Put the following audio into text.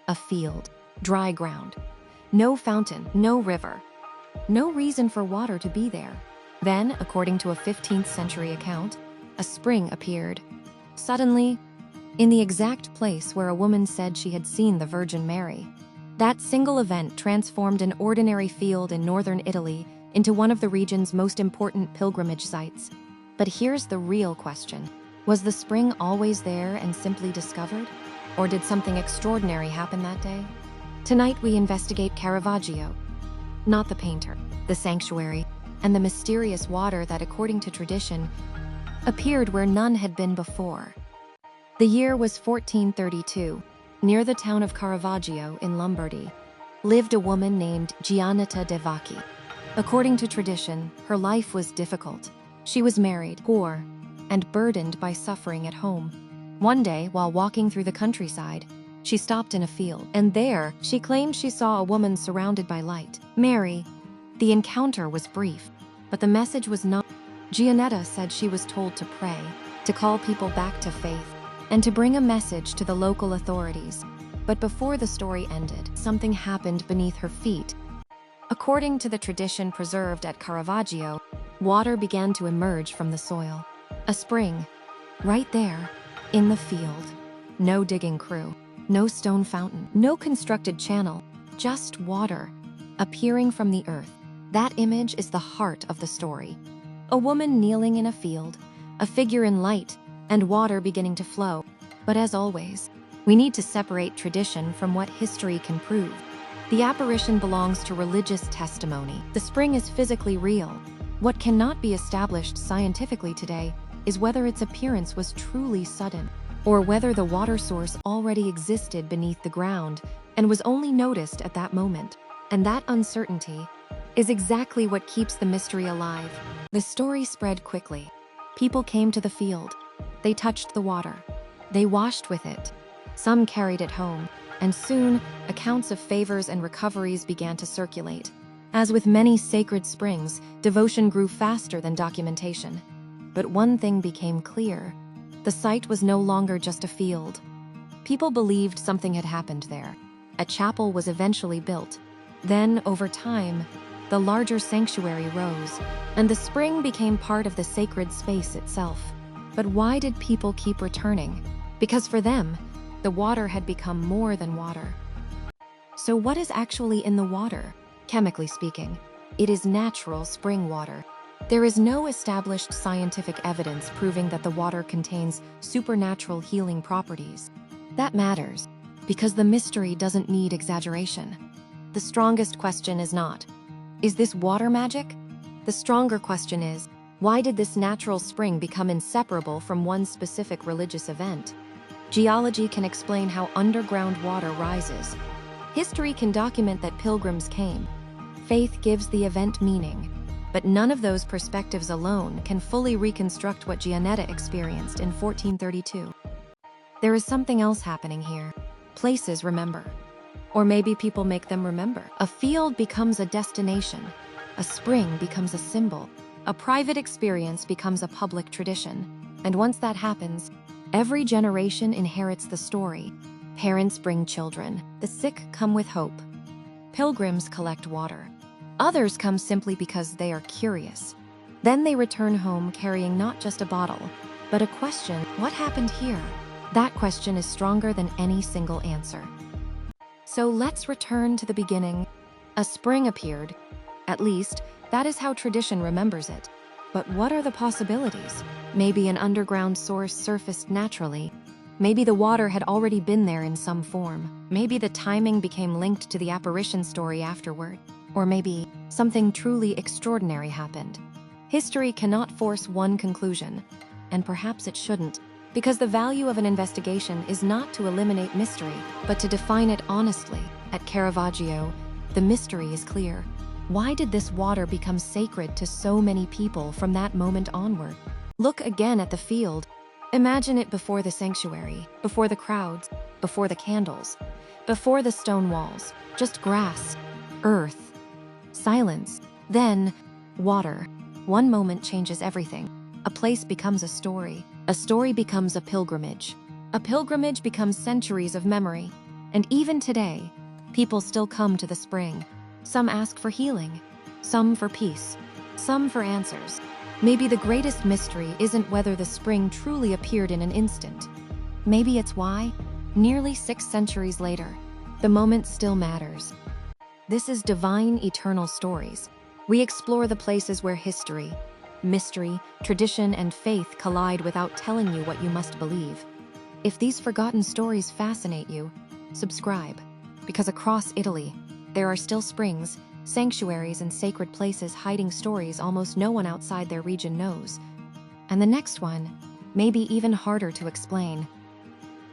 A field, dry ground. No fountain, no river. No reason for water to be there. Then, according to a 15th century account, a spring appeared. Suddenly, in the exact place where a woman said she had seen the Virgin Mary. That single event transformed an ordinary field in northern Italy into one of the region's most important pilgrimage sites. But here's the real question. Was the spring always there and simply discovered? Or did something extraordinary happen that day? Tonight we investigate Caravaggio, not the painter, the sanctuary, and the mysterious water that, according to tradition, appeared where none had been before. The year was 1432. Near the town of Caravaggio in Lombardy lived a woman named Giannetta de Vacchi. According to tradition, her life was difficult. She was married, poor, and burdened by suffering at home. One day, while walking through the countryside, she stopped in a field, and there she claimed she saw a woman surrounded by light. Mary. The encounter was brief, but the message was not. Giannetta said she was told to pray, to call people back to faith, and to bring a message to the local authorities. But before the story ended, something happened beneath her feet. According to the tradition preserved at Caravaggio, water began to emerge from the soil. A spring, right there, in the field. No digging crew, no stone fountain, no constructed channel, just water, appearing from the earth. That image is the heart of the story. A woman kneeling in a field, a figure in light, and water beginning to flow. But as always, we need to separate tradition from what history can prove. The apparition belongs to religious testimony. The spring is physically real. What cannot be established scientifically today is whether its appearance was truly sudden, or whether the water source already existed beneath the ground and was only noticed at that moment. And that uncertainty is exactly what keeps the mystery alive. The story spread quickly. People came to the field. They touched the water. They washed with it. Some carried it home, and soon accounts of favors and recoveries began to circulate. As with many sacred springs, devotion grew faster than documentation. But one thing became clear. The site was no longer just a field. People believed something had happened there. A chapel was eventually built. Then, over time, the larger sanctuary rose, and the spring became part of the sacred space itself. But why did people keep returning? Because for them, the water had become more than water. So what is actually in the water? Chemically speaking, it is natural spring water. There is no established scientific evidence proving that the water contains supernatural healing properties. That matters, because the mystery doesn't need exaggeration. The strongest question is not, is this water magic? The stronger question is, why did this natural spring become inseparable from one specific religious event? Geology can explain how underground water rises. History can document that pilgrims came. Faith gives the event meaning. But none of those perspectives alone can fully reconstruct what Giannetta experienced in 1432. There is something else happening here. Places remember. Or maybe people make them remember. A field becomes a destination. A spring becomes a symbol. A private experience becomes a public tradition. And once that happens, every generation inherits the story. Parents bring children. The sick come with hope. Pilgrims collect water. Others come simply because they are curious. Then they return home carrying not just a bottle, but a question: what happened here? That question is stronger than any single answer. So let's return to the beginning. A spring appeared. At least, that is how tradition remembers it. But what are the possibilities? Maybe an underground source surfaced naturally. Maybe the water had already been there in some form. Maybe the timing became linked to the apparition story afterward. Or maybe something truly extraordinary happened. History cannot force one conclusion, and perhaps it shouldn't, because the value of an investigation is not to eliminate mystery, but to define it honestly. At Caravaggio, the mystery is clear. Why did this water become sacred to so many people from that moment onward? Look again at the field. Imagine it before the sanctuary, before the crowds, before the candles, before the stone walls. Just grass, earth, silence, then water. One moment changes everything. A place becomes a story. A story becomes a pilgrimage. A pilgrimage becomes centuries of memory. And even today, people still come to the spring. Some ask for healing, some for peace, some for answers. Maybe the greatest mystery isn't whether the spring truly appeared in an instant. Maybe it's why, nearly 6 centuries later, the moment still matters. This is Divine Eternal Stories. We explore the places where history, mystery, tradition, and faith collide without telling you what you must believe. If these forgotten stories fascinate you, subscribe, because across Italy, there are still springs, sanctuaries, and sacred places hiding stories almost no one outside their region knows. And the next one may be even harder to explain.